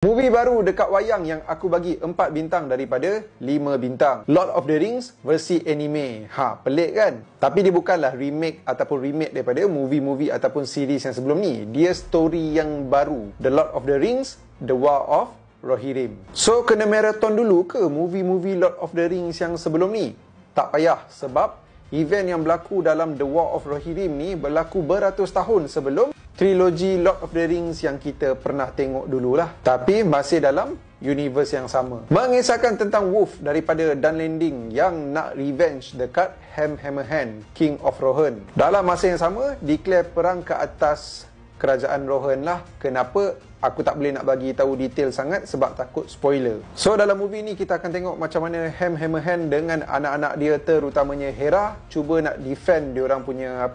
Movie baru dekat wayang yang aku bagi 4 bintang daripada 5 bintang. Lord of the Rings versi anime. Pelik kan? Tapi dia bukanlah remake ataupun remake daripada movie-movie ataupun series yang sebelum ni. Dia story yang baru. The Lord of the Rings, The War of Rohirrim. So, kena marathon dulu ke movie-movie Lord of the Rings yang sebelum ni? Tak payah, sebab event yang berlaku dalam The War of Rohirrim ni berlaku beratus tahun sebelum trilogi Lord of the Rings yang kita pernah tengok dululah. Tapi masih dalam universe yang sama. Mengisahkan tentang Wolf daripada Dunlanding yang nak revenge dekat Hammerhand, King of Rohan. Dalam masa yang sama, declare perang ke atas kerajaan Rohan lah. Kenapa? Aku tak boleh nak bagi tahu detail sangat sebab takut spoiler. So dalam movie ni kita akan tengok macam mana Hammerhand dengan anak-anak dia terutamanya Hera cuba nak defend diorang punya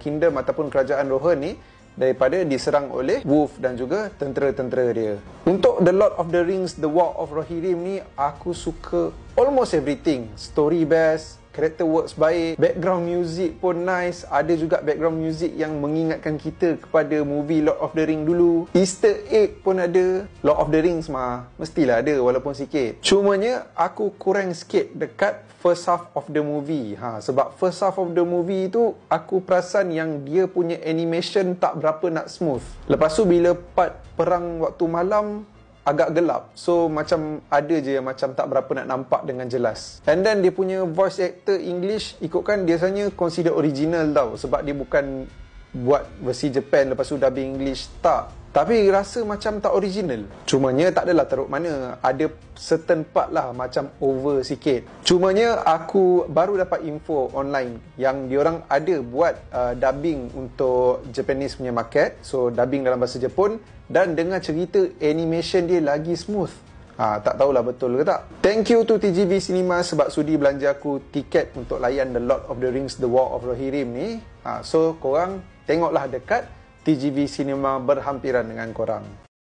kingdom ataupun kerajaan Rohan ni daripada diserang oleh Wolf dan juga tentera-tentera dia. Untuk The Lord of the Rings, The War of Rohirrim ni, aku suka almost everything. Story best, character works baik, background music pun nice. Ada juga background music yang mengingatkan kita kepada movie Lord of the Rings dulu. Easter egg pun ada. Lord of the Rings mah mestilah ada walaupun sikit. Cumanya aku kurang sikit dekat first half of the movie. Sebab first half of the movie tu aku perasan yang dia punya animation tak berapa nak smooth. Lepas tu bila part perang waktu malam agak gelap. So macam ada je yang macam tak berapa nak nampak dengan jelas. And then dia punya voice actor English ikutkan biasanya consider original tau. Sebab dia bukan buat versi Japan lepas tu dubbing English. Tak. Tapi rasa macam tak original. Cumanya tak adalah teruk mana. Ada certain part lah macam over sikit. Cumanya aku baru dapat info online yang diorang ada buat dubbing untuk Japanese punya market. So dubbing dalam bahasa Jepun. Dan dengar cerita animation dia lagi smooth. Tak tahulah betul ke tak. Thank you to TGV Cinema sebab sudi belanja aku tiket untuk layan The Lord of the Rings, The War of Rohirrim ni. So korang tengoklah dekat TGV Cinema berhampiran dengan korang.